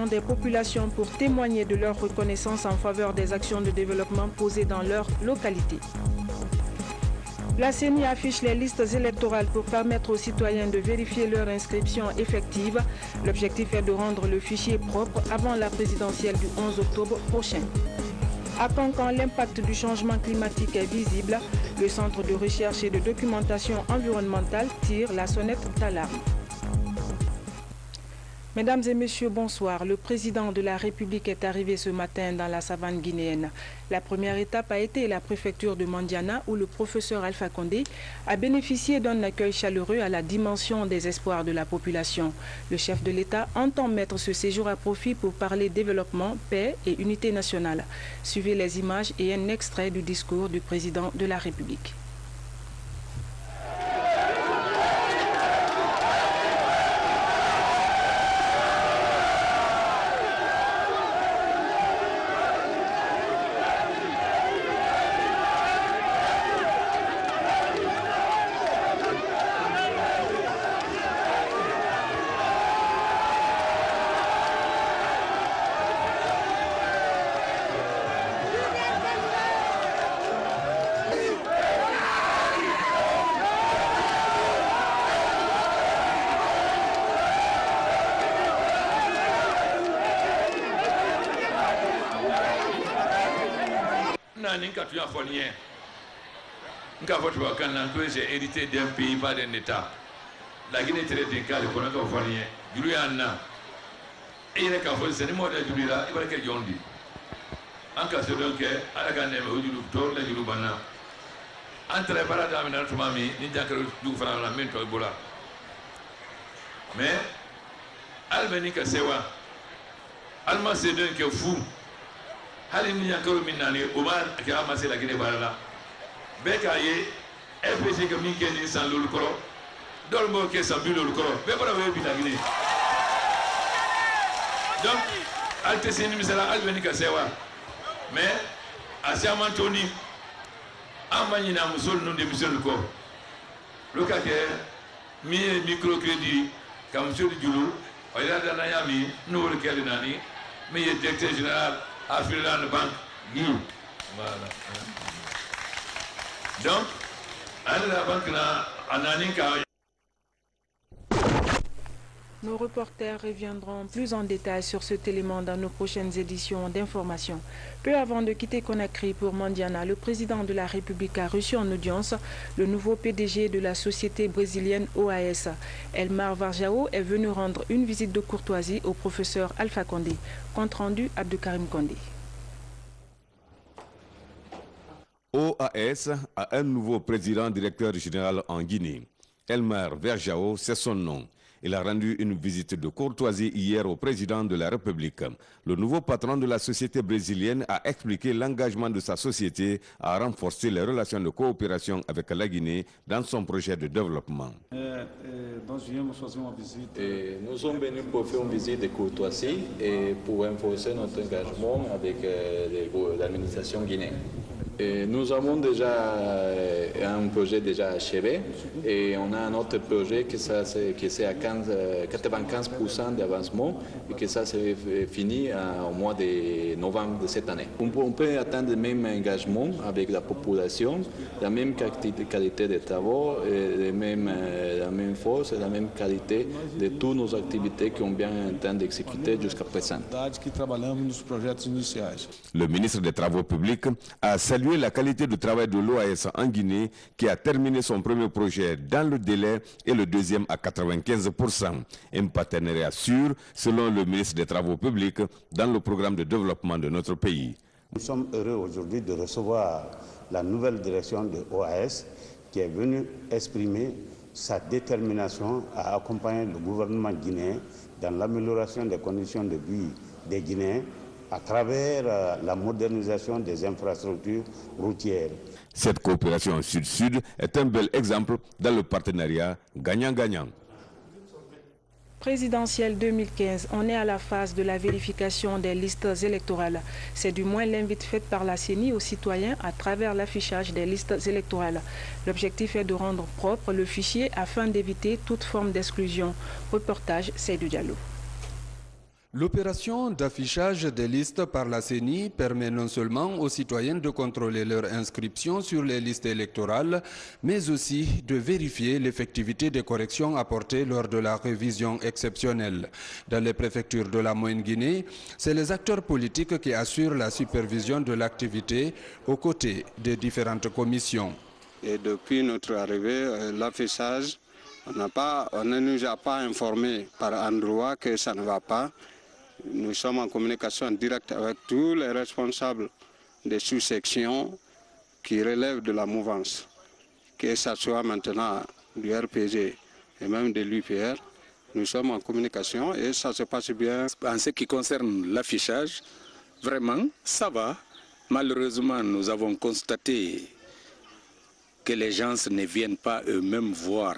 des populations pour témoigner de leur reconnaissance en faveur des actions de développement posées dans leur localité. La CENI affiche les listes électorales pour permettre aux citoyens de vérifier leur inscription effective. L'objectif est de rendre le fichier propre avant la présidentielle du 11 octobre prochain. À Cancan, l'impact du changement climatique est visible. Le Centre de recherche et de documentation environnementale tire la sonnette d'alarme. Mesdames et messieurs, bonsoir. Le président de la République est arrivé ce matin dans la savane guinéenne. La première étape a été la préfecture de Mandiana où le professeur Alpha Condé a bénéficié d'un accueil chaleureux à la dimension des espoirs de la population. Le chef de l'État entend mettre ce séjour à profit pour parler développement, paix et unité nationale. Suivez les images et un extrait du discours du président de la République. J'ai hérité d'un pays, pas d'un État. La Guinée est très décalée pour notre famille. Du Rihanna. Et il y a qu'à faire ce mot de Julia, il va que Yondi. En cas de donc, à la Gane, au Dulutor, la Julubana. Entre les paradis, notre mamie, Ninja du Franc, Ebola. Mais, Albenica Sewa, Alma Sedun qui est fou. Halini Minani, Oman, qui a amassé la Guinée Barala. Bekaye. FPG que Minké n'est sans le corps, Dolmo qui est sans but le corps, mais voilà, vous avez la Guinée. Donc, Altessini Misala Albenica Sewa, mais à Siamantoni, Amanina Moussol non de Monsieur le corps. Le cas que microcrédit, comme M. Djoulou, il y a dans Nayami, nous le Kélinani, mais il est directeur général à Freeland Bank, Guy. Voilà. Donc, nos reporters reviendront plus en détail sur cet élément dans nos prochaines éditions d'information. Peu avant de quitter Conakry pour Mandiana, le président de la République a reçu en audience le nouveau PDG de la société brésilienne OAS. Elmar Varjao est venu rendre une visite de courtoisie au professeur Alpha Condé. Compte rendu Abdoukarim Condé. OAS a un nouveau président directeur général en Guinée. Elmar Varjao, c'est son nom. Il a rendu une visite de courtoisie hier au président de la République. Le nouveau patron de la société brésilienne a expliqué l'engagement de sa société à renforcer les relations de coopération avec la Guinée dans son projet de développement. Nous sommes venus pour faire une visite de courtoisie et pour renforcer notre engagement avec l'administration guinéenne. Nous avons déjà un projet déjà achevé et on a un autre projet qui c'est à 95% d'avancement et que ça s'est fini au mois de novembre de cette année. On peut atteindre le même engagement avec la population, la même qualité de travaux, la même force et la même qualité de toutes nos activités qu'on vient en train d'exécuter jusqu'à présent. Le ministre des Travaux publics a salué la qualité du travail de l'OAS en Guinée qui a terminé son premier projet dans le délai et le deuxième à 95%. Un partenariat sûr, selon le ministre des Travaux publics, dans le programme de développement de notre pays. Nous sommes heureux aujourd'hui de recevoir la nouvelle direction de l'OAS qui est venue exprimer sa détermination à accompagner le gouvernement guinéen dans l'amélioration des conditions de vie des Guinéens à travers la modernisation des infrastructures routières. Cette coopération sud-sud est un bel exemple dans le partenariat gagnant-gagnant. Présidentielle 2015, on est à la phase de la vérification des listes électorales. C'est du moins l'invite faite par la CENI aux citoyens à travers l'affichage des listes électorales. L'objectif est de rendre propre le fichier afin d'éviter toute forme d'exclusion. Reportage Seydou Diallo. L'opération d'affichage des listes par la CENI permet non seulement aux citoyens de contrôler leur inscription sur les listes électorales, mais aussi de vérifier l'effectivité des corrections apportées lors de la révision exceptionnelle. Dans les préfectures de la Moyenne-Guinée, c'est les acteurs politiques qui assurent la supervision de l'activité aux côtés des différentes commissions. Et depuis notre arrivée, l'affichage, on ne nous a pas informé par endroit que ça ne va pas. Nous sommes en communication directe avec tous les responsables des sous-sections qui relèvent de la mouvance, que ce soit maintenant du RPG et même de l'UPR. Nous sommes en communication et ça se passe bien. En ce qui concerne l'affichage, vraiment, ça va. Malheureusement, nous avons constaté que les gens ne viennent pas eux-mêmes voir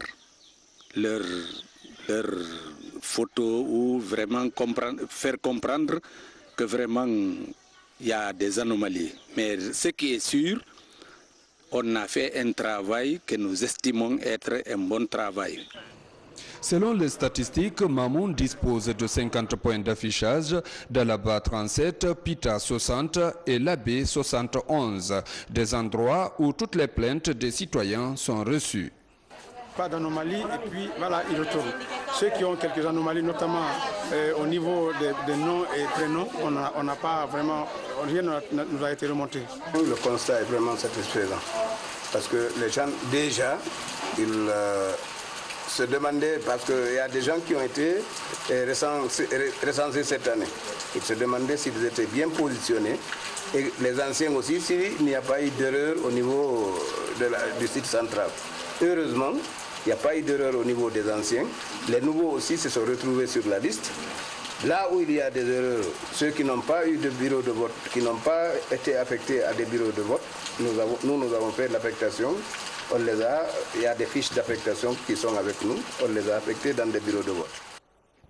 leurs photos ou vraiment faire comprendre que vraiment il y a des anomalies. Mais ce qui est sûr, on a fait un travail que nous estimons être un bon travail. Selon les statistiques, Mamoun dispose de 50 points d'affichage, Dalaba 37, Pita 60 et Labé 71, des endroits où toutes les plaintes des citoyens sont reçues. Pas d'anomalie et puis voilà, ils retournent. Ceux qui ont quelques anomalies, notamment au niveau des noms et prénoms, on n'a pas vraiment, rien ne nous a été remonté. Le constat est vraiment satisfaisant parce que les gens déjà, ils se demandaient, parce qu'il y a des gens qui ont été recensés cette année, ils se demandaient s'ils étaient bien positionnés et les anciens aussi, s'il n'y a pas eu d'erreur au niveau du site central. Heureusement, il n'y a pas eu d'erreur au niveau des anciens. Les nouveaux aussi se sont retrouvés sur la liste. Là où il y a des erreurs, ceux qui n'ont pas eu de bureau de vote, qui n'ont pas été affectés à des bureaux de vote, nous avons fait l'affectation. Il y a des fiches d'affectation qui sont avec nous. On les a affectés dans des bureaux de vote.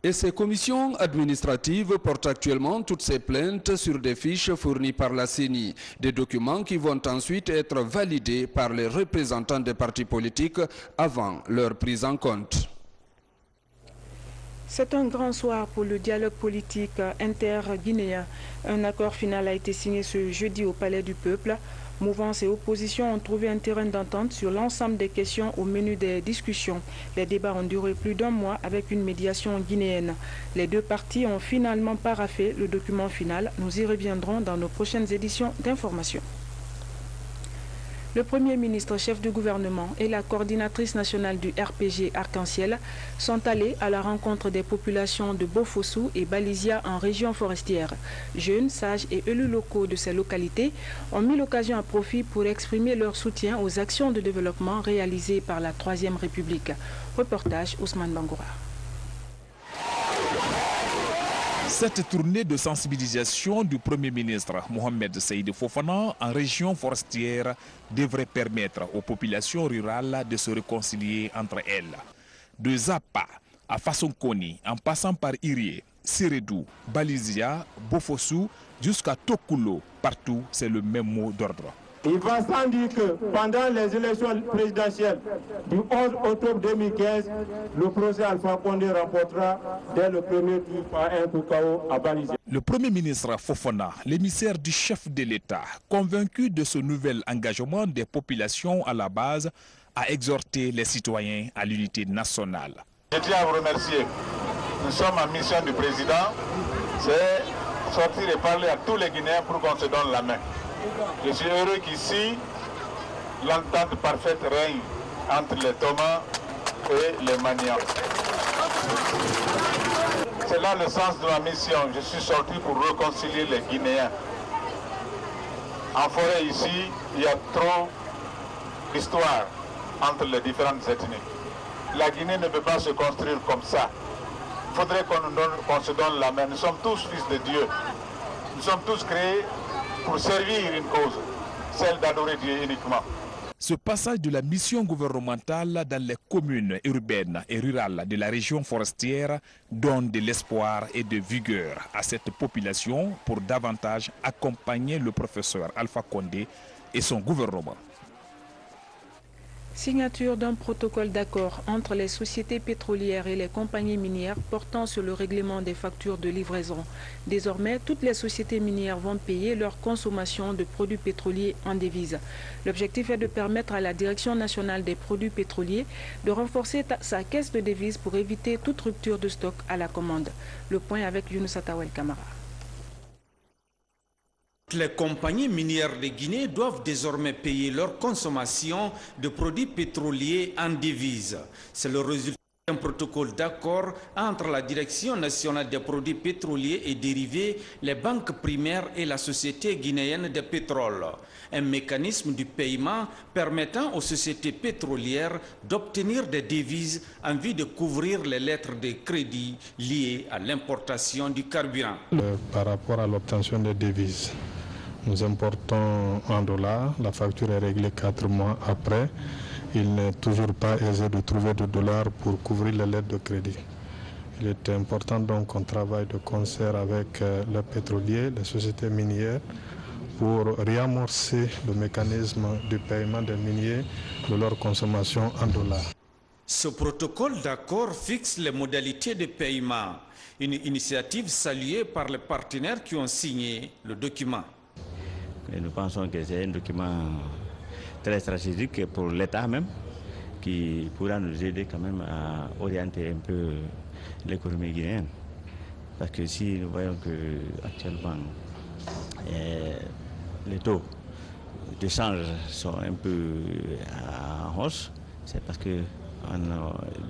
Et ces commissions administratives portent actuellement toutes ces plaintes sur des fiches fournies par la CENI, des documents qui vont ensuite être validés par les représentants des partis politiques avant leur prise en compte. C'est un grand soir pour le dialogue politique inter-guinéen. Un accord final a été signé ce jeudi au Palais du Peuple. Mouvance et opposition ont trouvé un terrain d'entente sur l'ensemble des questions au menu des discussions. Les débats ont duré plus d'un mois avec une médiation guinéenne. Les deux parties ont finalement paraphé le document final. Nous y reviendrons dans nos prochaines éditions d'information. Le Premier ministre, chef du gouvernement et la coordinatrice nationale du RPG Arc-en-Ciel sont allés à la rencontre des populations de Bofossou et Balisia en région forestière. Jeunes, sages et élus locaux de ces localités ont mis l'occasion à profit pour exprimer leur soutien aux actions de développement réalisées par la Troisième République. Reportage Ousmane Bangoura. Cette tournée de sensibilisation du Premier ministre Mohamed Seydou Fofana en région forestière devrait permettre aux populations rurales de se réconcilier entre elles. De Zapa à Fassonkoni, en passant par Irie, Sérédou, Balisia, Bofossou, jusqu'à Tokulo, partout c'est le même mot d'ordre. Il va sans dire que pendant les élections présidentielles du 11 octobre 2015, le procès Alpha Condé remportera dès le premier tour par un coup KO à Balisia. Le Premier ministre Fofana, l'émissaire du chef de l'État, convaincu de ce nouvel engagement des populations à la base, a exhorté les citoyens à l'unité nationale. Je tiens à vous remercier. Nous sommes en mission du président, c'est sortir et parler à tous les Guinéens pour qu'on se donne la main. Je suis heureux qu'ici, l'entente parfaite règne entre les Thomas et les Manians. C'est là le sens de ma mission. Je suis sorti pour réconcilier les Guinéens. En forêt ici, il y a trop d'histoire entre les différentes ethnies. La Guinée ne peut pas se construire comme ça. Il faudrait qu'on se donne la main. Nous sommes tous fils de Dieu. Nous sommes tous créés pour servir une cause, celle d'adorer Dieu uniquement. Ce passage de la mission gouvernementale dans les communes urbaines et rurales de la région forestière donne de l'espoir et de vigueur à cette population pour davantage accompagner le professeur Alpha Condé et son gouvernement. Signature d'un protocole d'accord entre les sociétés pétrolières et les compagnies minières portant sur le règlement des factures de livraison. Désormais, toutes les sociétés minières vont payer leur consommation de produits pétroliers en devises. L'objectif est de permettre à la Direction nationale des produits pétroliers de renforcer sa caisse de devises pour éviter toute rupture de stock à la commande. Le point avec Younous Atawel Kamara. Les compagnies minières de Guinée doivent désormais payer leur consommation de produits pétroliers en devises. C'est le résultat d'un protocole d'accord entre la Direction nationale des produits pétroliers et dérivés, les banques primaires et la Société guinéenne de pétrole. Un mécanisme du paiement permettant aux sociétés pétrolières d'obtenir des devises en vue de couvrir les lettres de crédit liées à l'importation du carburant. Par rapport à l'obtention des devises, nous importons en dollars, la facture est réglée 4 mois après. Il n'est toujours pas aisé de trouver des dollars pour couvrir les lettres de crédit. Il est important donc qu'on travaille de concert avec les pétroliers, les sociétés minières, pour réamorcer le mécanisme du paiement des miniers de leur consommation en dollars. Ce protocole d'accord fixe les modalités de paiement, une initiative saluée par les partenaires qui ont signé le document. Et nous pensons que c'est un document très stratégique pour l'État même, qui pourra nous aider quand même à orienter un peu l'économie guinéenne. Parce que si nous voyons que actuellement les taux de change sont un peu en hausse, c'est parce que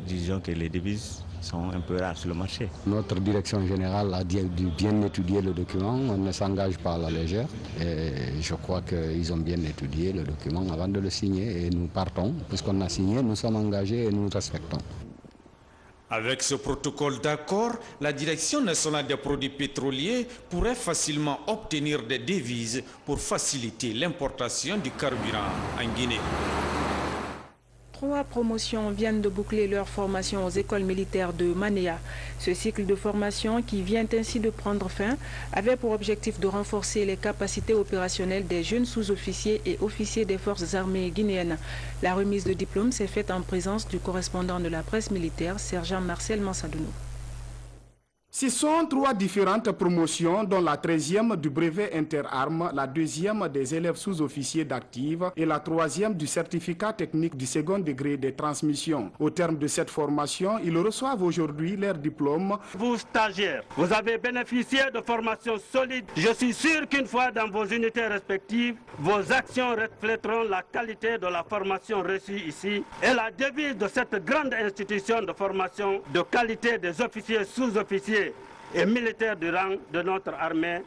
disons que les devises sont un peu rares sur le marché. Notre direction générale a dû bien étudier le document, on ne s'engage pas à la légère et je crois qu'ils ont bien étudié le document avant de le signer et nous partons, puisqu'on a signé, nous sommes engagés et nous respectons. Avec ce protocole d'accord, la Direction nationale des produits pétroliers pourrait facilement obtenir des devises pour faciliter l'importation du carburant en Guinée. 3 promotions viennent de boucler leur formation aux écoles militaires de Manéa. Ce cycle de formation, qui vient ainsi de prendre fin, avait pour objectif de renforcer les capacités opérationnelles des jeunes sous-officiers et officiers des forces armées guinéennes. La remise de diplôme s'est faite en présence du correspondant de la presse militaire, sergent Marcel Mansadounou. Ce sont 3 différentes promotions, dont la 13e du brevet interarmes, la 2e des élèves sous-officiers d'active et la 3e du certificat technique du second degré des transmissions. Au terme de cette formation, ils reçoivent aujourd'hui leur diplôme. Vous stagiaires, vous avez bénéficié de formations solides. Je suis sûr qu'une fois dans vos unités respectives, vos actions reflèteront la qualité de la formation reçue ici et la devise de cette grande institution de formation de qualité des officiers, sous-officiers et militaires du rang de notre armée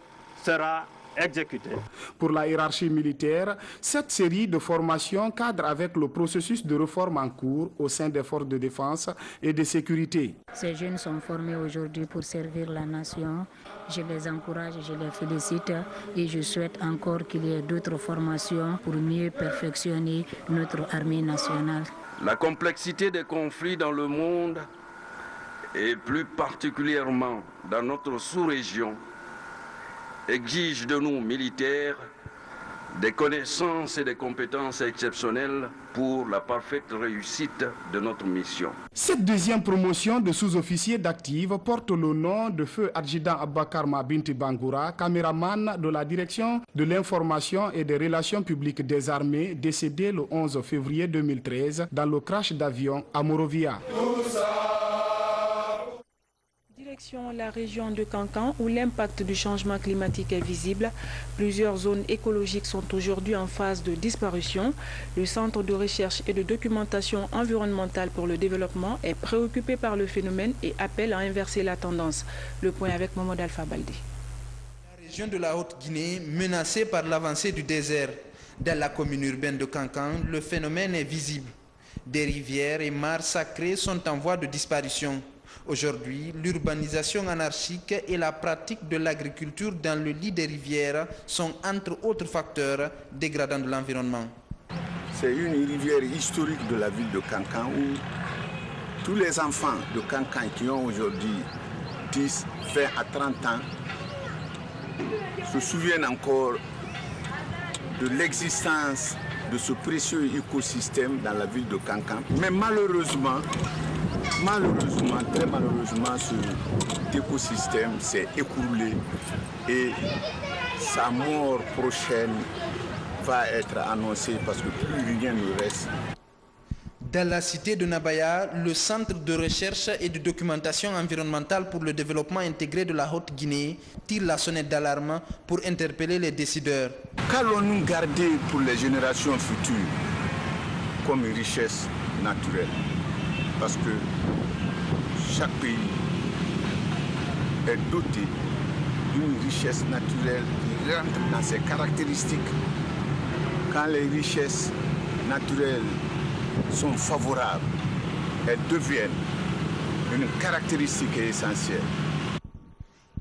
sera exécutée. Pour la hiérarchie militaire, cette série de formations cadre avec le processus de réforme en cours au sein des forces de défense et de sécurité. Ces jeunes sont formés aujourd'hui pour servir la nation. Je les encourage, je les félicite et je souhaite encore qu'il y ait d'autres formations pour mieux perfectionner notre armée nationale. La complexité des conflits dans le monde et plus particulièrement dans notre sous-région, exige de nous militaires des connaissances et des compétences exceptionnelles pour la parfaite réussite de notre mission. Cette 2e promotion de sous-officiers d'active porte le nom de feu adjudant Abakar Mabinti Bangoura, caméraman de la direction de l'information et des relations publiques des armées, décédé le 11 février 2013 dans le crash d'avion à Morovia. Direction la région de Kankan où l'impact du changement climatique est visible. Plusieurs zones écologiques sont aujourd'hui en phase de disparition. Le Centre de recherche et de documentation environnementale pour le développement est préoccupé par le phénomène et appelle à inverser la tendance. Le point avec Mohamed Alpha Baldi. La région de la Haute-Guinée, menacée par l'avancée du désert. Dans la commune urbaine de Kankan, le phénomène est visible. Des rivières et mares sacrées sont en voie de disparition. Aujourd'hui, l'urbanisation anarchique et la pratique de l'agriculture dans le lit des rivières sont entre autres facteurs dégradants de l'environnement. C'est une rivière historique de la ville de Kankan où tous les enfants de Kankan qui ont aujourd'hui 10, 20 à 30 ans se souviennent encore de l'existence de ce précieux écosystème dans la ville de Kankan. Mais malheureusement, très malheureusement, cet écosystème s'est écroulé et sa mort prochaine va être annoncée parce que plus rien ne reste. Dans la cité de Nabaya, le centre de recherche et de documentation environnementale pour le développement intégré de la Haute-Guinée tire la sonnette d'alarme pour interpeller les décideurs. Qu'allons-nous garder pour les générations futures comme une richesse naturelle? Parce que chaque pays est doté d'une richesse naturelle qui rentre dans ses caractéristiques. Quand les richesses naturelles sont favorables, elles deviennent une caractéristique essentielle.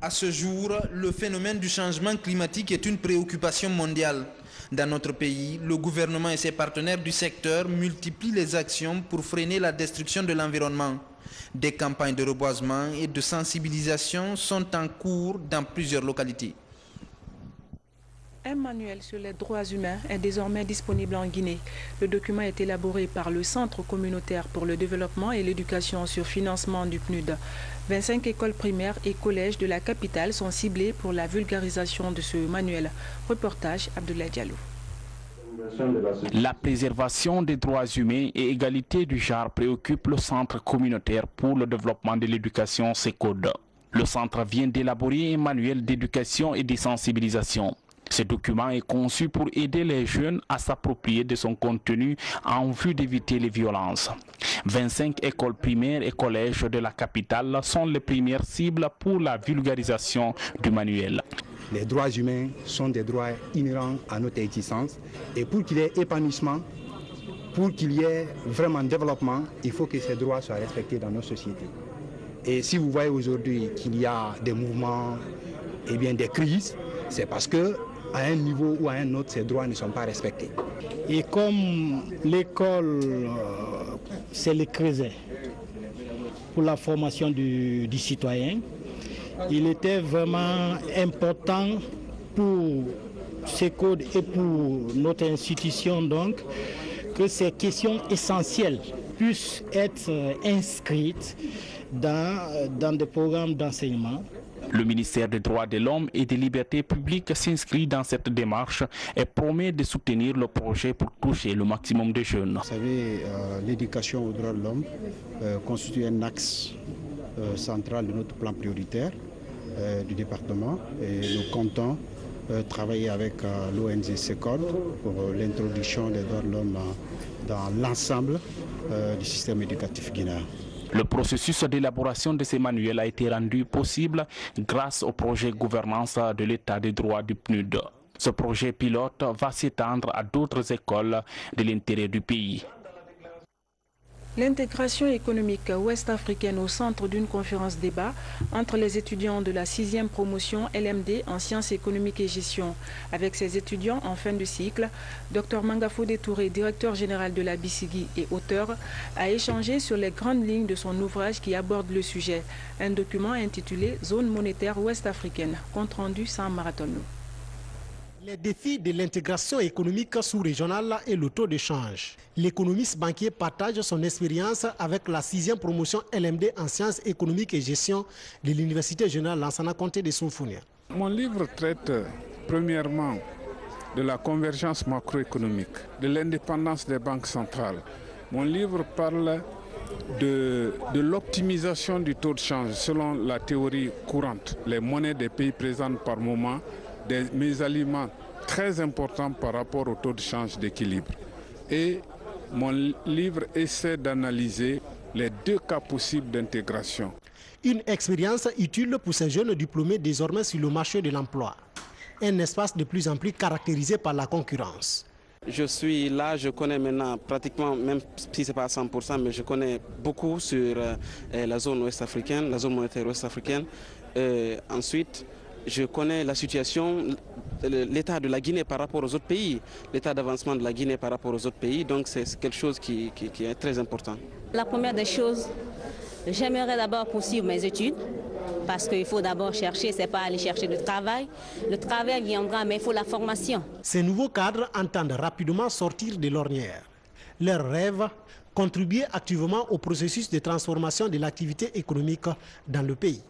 À ce jour, le phénomène du changement climatique est une préoccupation mondiale. Dans notre pays, le gouvernement et ses partenaires du secteur multiplient les actions pour freiner la destruction de l'environnement. Des campagnes de reboisement et de sensibilisation sont en cours dans plusieurs localités. Un manuel sur les droits humains est désormais disponible en Guinée. Le document est élaboré par le Centre communautaire pour le développement et l'éducation sur financement du PNUD. 25 écoles primaires et collèges de la capitale sont ciblées pour la vulgarisation de ce manuel. Reportage Abdoulaye Diallo. La préservation des droits humains et égalité du genre préoccupe le Centre communautaire pour le développement de l'éducation CECODE. Le centre vient d'élaborer un manuel d'éducation et de sensibilisation. Ce document est conçu pour aider les jeunes à s'approprier de son contenu en vue d'éviter les violences. 25 écoles primaires et collèges de la capitale sont les premières cibles pour la vulgarisation du manuel. Les droits humains sont des droits inhérents à notre existence et pour qu'il y ait épanouissement, pour qu'il y ait vraiment développement, il faut que ces droits soient respectés dans nos sociétés. Et si vous voyez aujourd'hui qu'il y a des mouvements, et bien des crises, c'est parce que à un niveau ou à un autre, ces droits ne sont pas respectés. Et comme l'école, c'est le creuset pour la formation du citoyen, il était vraiment important pour CECODE et pour notre institution donc, que ces questions essentielles puissent être inscrites dans des programmes d'enseignement. Le ministère des Droits de l'Homme et des Libertés publiques s'inscrit dans cette démarche et promet de soutenir le projet pour toucher le maximum de jeunes. Vous savez, l'éducation aux droits de l'homme constitue un axe central de notre plan prioritaire du département et nous comptons travailler avec l'ONG CECODE pour l'introduction des droits de l'homme dans l'ensemble du système éducatif guinéen. Le processus d'élaboration de ces manuels a été rendu possible grâce au projet gouvernance de l'état des droits du PNUD. Ce projet pilote va s'étendre à d'autres écoles de l'intérieur du pays. L'intégration économique ouest-africaine au centre d'une conférence débat entre les étudiants de la 6e promotion LMD en sciences économiques et gestion. Avec ses étudiants en fin de cycle, Dr Mangafodé Touré, directeur général de la BICIGI et auteur, a échangé sur les grandes lignes de son ouvrage qui aborde le sujet. Un document intitulé « Zone monétaire ouest-africaine », compte rendu sans marathon. Les défis de l'intégration économique sous-régionale et le taux de change. L'économiste banquier partage son expérience avec la 6e promotion LMD en sciences économiques et gestion de l'Université générale Lansana Conté de Soufounia. Mon livre traite premièrement de la convergence macroéconomique, de l'indépendance des banques centrales. Mon livre parle de l'optimisation du taux de change selon la théorie courante. Les monnaies des pays présentent par moment des mésalignements très importants par rapport au taux de change d'équilibre. Et mon livre essaie d'analyser les deux cas possibles d'intégration. Une expérience utile pour ces jeunes diplômés désormais sur le marché de l'emploi. Un espace de plus en plus caractérisé par la concurrence. Je suis là, je connais maintenant pratiquement, même si ce n'est pas à 100%, mais je connais beaucoup sur la zone ouest-africaine, la zone monétaire ouest-africaine. Ensuite, je connais la situation, l'état de la Guinée par rapport aux autres pays, l'état d'avancement de la Guinée par rapport aux autres pays, donc c'est quelque chose qui est très important. La première des choses, j'aimerais d'abord poursuivre mes études parce qu'il faut d'abord chercher, c'est pas aller chercher du travail. Le travail viendra, mais il faut la formation. Ces nouveaux cadres entendent rapidement sortir de l'ornière. Leur rêve, contribuer activement au processus de transformation de l'activité économique dans le pays.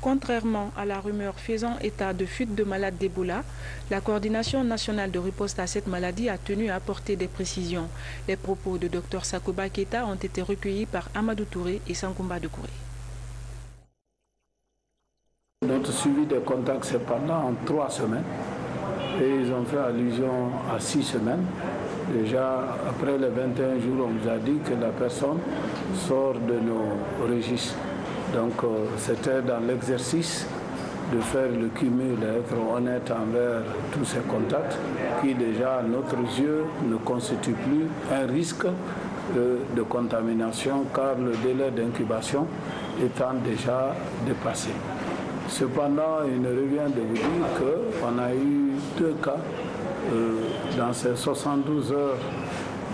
Contrairement à la rumeur faisant état de fuite de malades d'Ebola, la coordination nationale de riposte à cette maladie a tenu à apporter des précisions. Les propos de Dr Sakouba Keita ont été recueillis par Amadou Touré et Sankumba Doucouré. Notre suivi des contacts, c'est pendant 3 semaines et ils ont fait allusion à 6 semaines. Déjà, après les 21 jours, on nous a dit que la personne sort de nos registres. Donc c'était dans l'exercice de faire le cumul, d'être honnête envers tous ces contacts qui déjà à notre yeux ne constituent plus un risque de contamination car le délai d'incubation étant déjà dépassé. Cependant, il me revient de vous dire qu'on a eu 2 cas dans ces 72 heures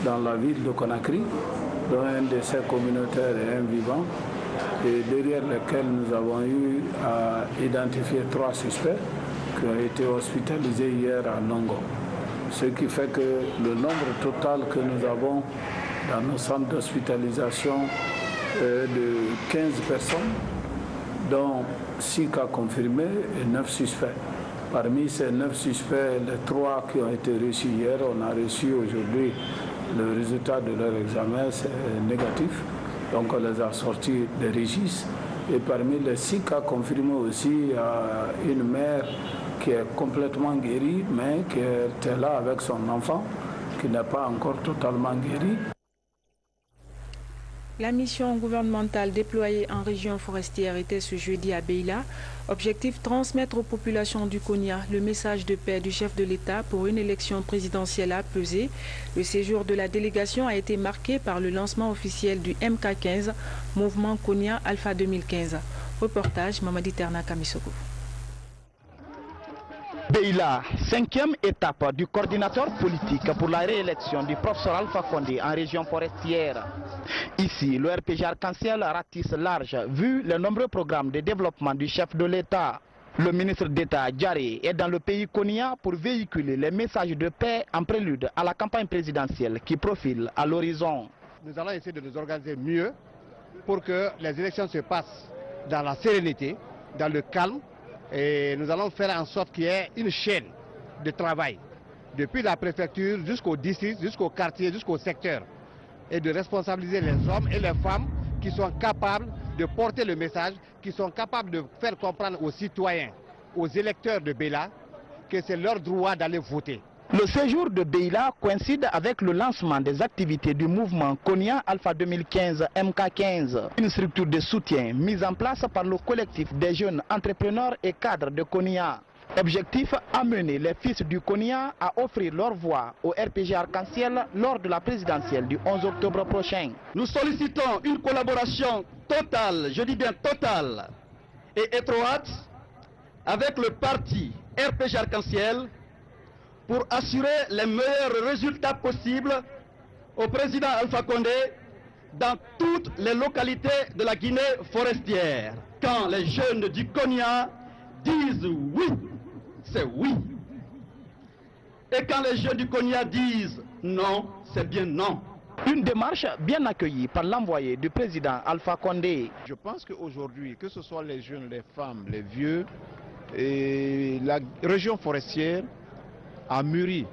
dans la ville de Conakry, dont un décès communautaire et un vivant, et derrière lesquels nous avons eu à identifier 3 suspects qui ont été hospitalisés hier à Nongo. Ce qui fait que le nombre total que nous avons dans nos centres d'hospitalisation est de 15 personnes, dont 6 cas confirmés et 9 suspects. Parmi ces 9 suspects, les 3 qui ont été reçus hier, on a reçu aujourd'hui le résultat de leur examen, c'est négatif. Donc on les a sortis des registres. Et parmi les 6 cas confirmés aussi, il y a une mère qui est complètement guérie, mais qui était là avec son enfant, qui n'est pas encore totalement guéri. La mission gouvernementale déployée en région forestière était ce jeudi à Beila. Objectif, transmettre aux populations du Konya le message de paix du chef de l'État pour une élection présidentielle apaisée. Le séjour de la délégation a été marqué par le lancement officiel du MK15, Mouvement Konya Alpha 2015. Reportage Mamadi Terna Kamisoko. Beila, 5e étape du coordinateur politique pour la réélection du professeur Alpha Condé en région forestière. Ici, le RPG Arc-en-Ciel ratisse large vu les nombreux programmes de développement du chef de l'État. Le ministre d'État Djaré est dans le pays Konya pour véhiculer les messages de paix en prélude à la campagne présidentielle qui profile à l'horizon. Nous allons essayer de nous organiser mieux pour que les élections se passent dans la sérénité, dans le calme. Et nous allons faire en sorte qu'il y ait une chaîne de travail, depuis la préfecture jusqu'au district, jusqu'au quartier, jusqu'au secteur, et de responsabiliser les hommes et les femmes qui sont capables de porter le message, qui sont capables de faire comprendre aux citoyens, aux électeurs de Beila, que c'est leur droit d'aller voter. Le séjour de Beila coïncide avec le lancement des activités du mouvement Konya Alpha 2015 MK15, une structure de soutien mise en place par le collectif des jeunes entrepreneurs et cadres de Konya. Objectif, amener les fils du Konya à offrir leur voix au RPG Arc-en-Ciel lors de la présidentielle du 11 octobre prochain. Nous sollicitons une collaboration totale, je dis bien totale, et étroite avec le parti RPG Arc-en-Ciel pour assurer les meilleurs résultats possibles au président Alpha Condé dans toutes les localités de la Guinée forestière. Quand les jeunes du Konya disent oui, c'est oui. Et quand les jeunes du Konya disent non, c'est bien non. Une démarche bien accueillie par l'envoyé du président Alpha Condé. Je pense qu'aujourd'hui, que ce soit les jeunes, les femmes, les vieux, et la région forestière a mûri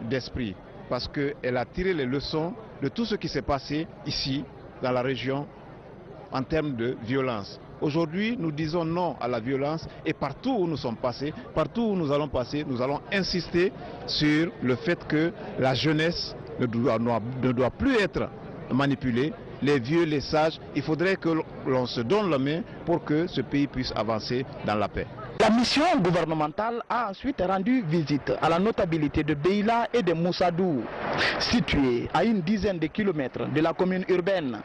d'esprit parce qu'elle a tiré les leçons de tout ce qui s'est passé ici dans la région en termes de violence. Aujourd'hui, nous disons non à la violence et partout où nous sommes passés, partout où nous allons passer, nous allons insister sur le fait que la jeunesse ne doit plus être manipulée. Les vieux, les sages, il faudrait que l'on se donne la main pour que ce pays puisse avancer dans la paix. La mission gouvernementale a ensuite rendu visite à la notabilité de Beila et de Moussadou, située à une dizaine de kilomètres de la commune urbaine.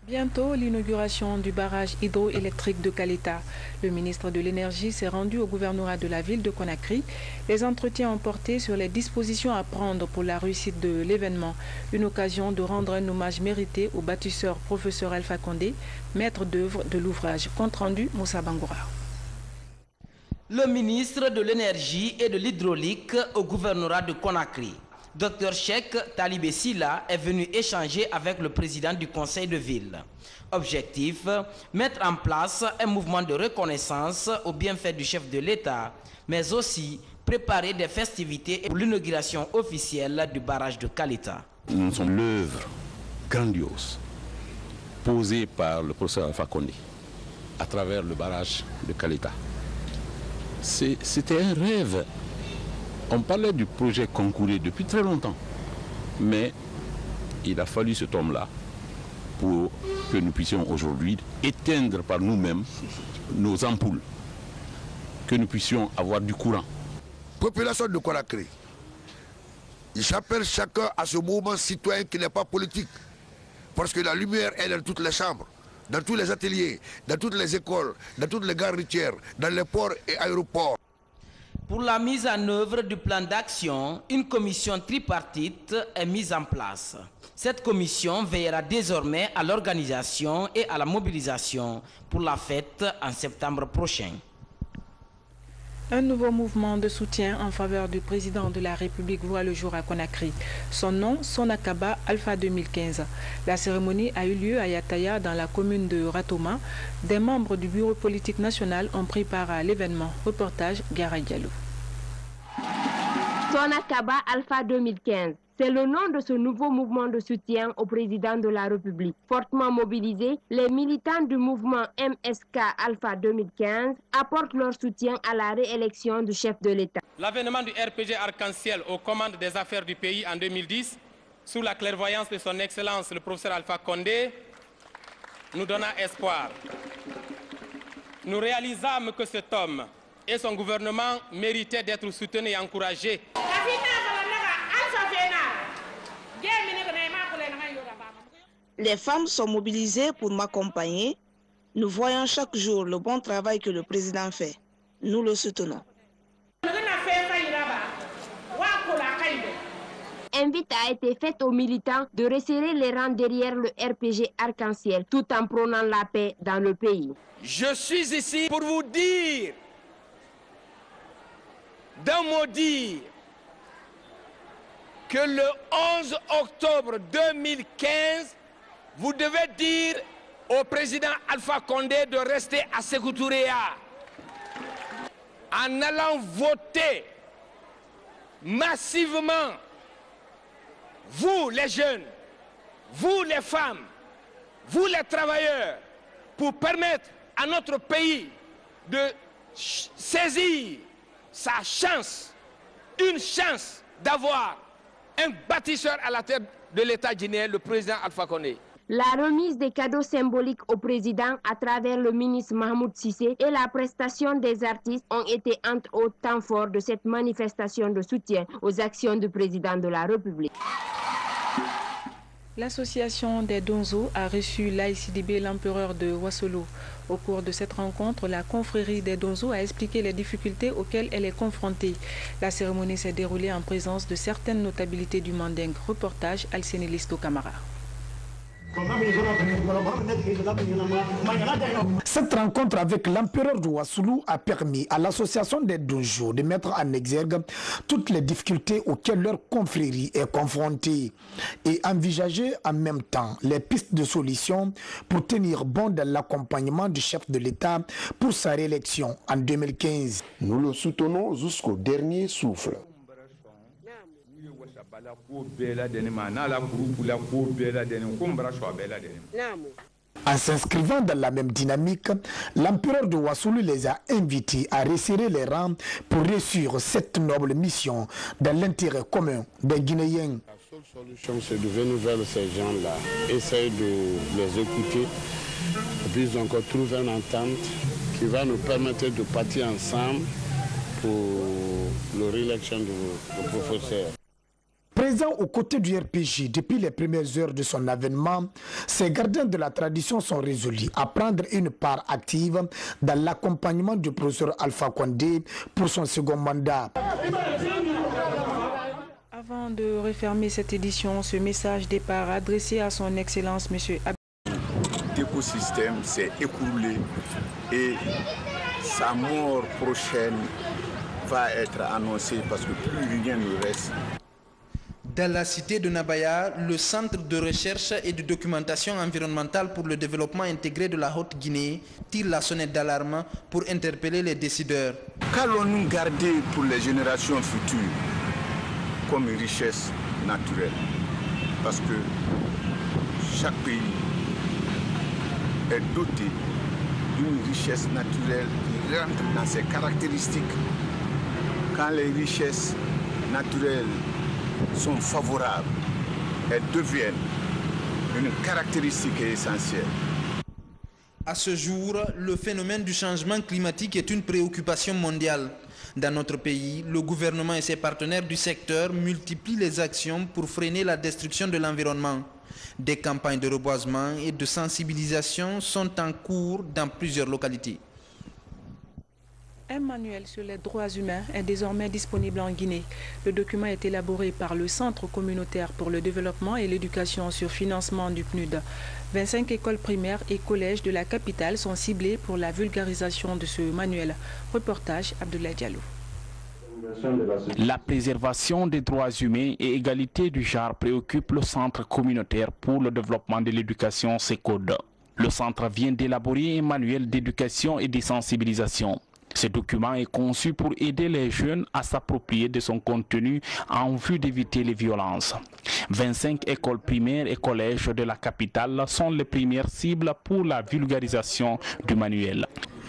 Bientôt, l'inauguration du barrage hydroélectrique de Kalita. Le ministre de l'Énergie s'est rendu au gouvernorat de la ville de Conakry. Les entretiens ont porté sur les dispositions à prendre pour la réussite de l'événement. Une occasion de rendre un hommage mérité au bâtisseur professeur Alpha Condé, maître d'œuvre de l'ouvrage. Compte rendu, Moussa Bangoura. Le ministre de l'Énergie et de l'Hydraulique au gouvernorat de Conakry, Dr Cheikh Talibé Silla, est venu échanger avec le président du conseil de ville. Objectif, mettre en place un mouvement de reconnaissance au bienfait du chef de l'État, mais aussi préparer des festivités pour l'inauguration officielle du barrage de Kalita. Nous sommes l'œuvre grandiose posée par le professeur Alpha Condé à travers le barrage de Kalita. C'était un rêve. On parlait du projet Concouré depuis très longtemps, mais il a fallu cet homme-là pour que nous puissions aujourd'hui éteindre par nous-mêmes nos ampoules, que nous puissions avoir du courant. Population de Conakry, j'appelle chacun à ce mouvement citoyen qui n'est pas politique, parce que la lumière est dans toutes les chambres, dans tous les ateliers, dans toutes les écoles, dans toutes les gares routières, dans les ports et aéroports. Pour la mise en œuvre du plan d'action, une commission tripartite est mise en place. Cette commission veillera désormais à l'organisation et à la mobilisation pour la fête en septembre prochain. Un nouveau mouvement de soutien en faveur du président de la République voit le jour à Conakry. Son nom, Sonakaba Alpha 2015. La cérémonie a eu lieu à Yataya, dans la commune de Ratoma. Des membres du bureau politique national ont pris part à l'événement. Reportage Garay Diallo. Sonakaba Alpha 2015. C'est le nom de ce nouveau mouvement de soutien au président de la République. Fortement mobilisés, les militants du mouvement MSK Alpha 2015 apportent leur soutien à la réélection du chef de l'État. L'avènement du RPG Arc-en-Ciel aux commandes des affaires du pays en 2010, sous la clairvoyance de son Excellence le professeur Alpha Condé, nous donna espoir. Nous réalisâmes que cet homme et son gouvernement méritaient d'être soutenus et encouragés. Les femmes sont mobilisées pour m'accompagner. Nous voyons chaque jour le bon travail que le président fait. Nous le soutenons. Invite a été faite aux militants de resserrer les rangs derrière le RPG Arc-en-Ciel tout en prônant la paix dans le pays. Je suis ici pour vous dire, d'un mot dire, que le 11 octobre 2015, vous devez dire au président Alpha Condé de rester à Sékou Touréa en allant voter massivement, vous les jeunes, vous les femmes, vous les travailleurs, pour permettre à notre pays de saisir sa chance, une chance d'avoir un bâtisseur à la tête de l'État guinéen, le président Alpha Condé. La remise des cadeaux symboliques au président à travers le ministre Mahmoud Sissé et la prestation des artistes ont été entre autres temps forts de cette manifestation de soutien aux actions du président de la République. L'association des Donzo a reçu Laye Sidibé, l'empereur de Wasolo. Au cours de cette rencontre, la confrérie des Donzo a expliqué les difficultés auxquelles elle est confrontée. La cérémonie s'est déroulée en présence de certaines notabilités du Mandingue. Reportage Alcéné Listo Camara. Cette rencontre avec l'empereur de Wassoulou a permis à l'association des Donjo de mettre en exergue toutes les difficultés auxquelles leur confrérie est confrontée et envisager en même temps les pistes de solutions pour tenir bon dans l'accompagnement du chef de l'État pour sa réélection en 2015. Nous le soutenons jusqu'au dernier souffle. En s'inscrivant dans la même dynamique, l'empereur de Wassoulou les a invités à resserrer les rangs pour réussir cette noble mission dans l'intérêt commun des Guinéens. La seule solution, c'est de venir vers ces gens-là, essayer de les écouter, et puis encore trouver une entente qui va nous permettre de partir ensemble pour la réélection du professeur. Présent aux côtés du RPG depuis les premières heures de son avènement, ces gardiens de la tradition sont résolus à prendre une part active dans l'accompagnement du professeur Alpha Condé pour son second mandat. Avant de refermer cette édition, ce message départ adressé à son Excellence M. L'écosystème s'est écoulé et sa mort prochaine va être annoncée parce que plus rien ne reste. Dans la cité de Nabaya, le Centre de recherche et de documentation environnementale pour le développement intégré de la Haute-Guinée tire la sonnette d'alarme pour interpeller les décideurs. Qu'allons-nous garder pour les générations futures comme richesse naturelle? Parce que chaque pays est doté d'une richesse naturelle qui rentre dans ses caractéristiques. Quand les richesses naturelles sont favorables, elles deviennent une caractéristique essentielle. À ce jour, le phénomène du changement climatique est une préoccupation mondiale. Dans notre pays, le gouvernement et ses partenaires du secteur multiplient les actions pour freiner la destruction de l'environnement. Des campagnes de reboisement et de sensibilisation sont en cours dans plusieurs localités. Un manuel sur les droits humains est désormais disponible en Guinée. Le document est élaboré par le Centre communautaire pour le développement et l'éducation sur financement du PNUD. 25 écoles primaires et collèges de la capitale sont ciblées pour la vulgarisation de ce manuel. Reportage Abdoulaye Diallo. La préservation des droits humains et égalité du genre préoccupe le Centre communautaire pour le développement de l'éducation CECODE. Le centre vient d'élaborer un manuel d'éducation et de sensibilisation. Ce document est conçu pour aider les jeunes à s'approprier de son contenu en vue d'éviter les violences. 25 écoles primaires et collèges de la capitale sont les premières cibles pour la vulgarisation du manuel.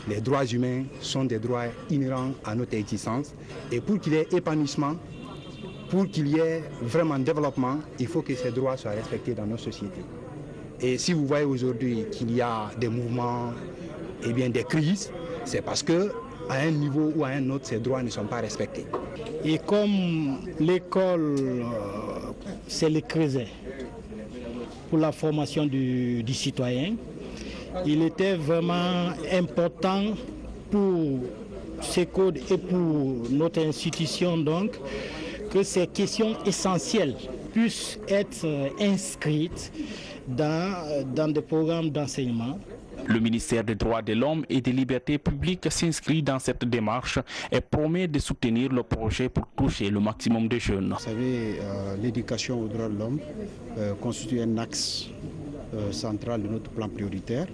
Les droits humains sont des droits inhérents à notre existence et pour qu'il y ait épanouissement, pour qu'il y ait vraiment développement, il faut que ces droits soient respectés dans nos sociétés. Et si vous voyez aujourd'hui qu'il y a des mouvements, et bien des crises, c'est parce que à un niveau ou à un autre, ces droits ne sont pas respectés. Et comme l'école, c'est le creuset pour la formation du citoyen, il était vraiment important pour CECODE et pour notre institution donc, que ces questions essentielles puissent être inscrites dans des programmes d'enseignement. Le ministère des Droits de l'Homme et des Libertés publiques s'inscrit dans cette démarche et promet de soutenir le projet pour toucher le maximum de jeunes. Vous savez, l'éducation aux droits de l'homme constitue un axe central de notre plan prioritaire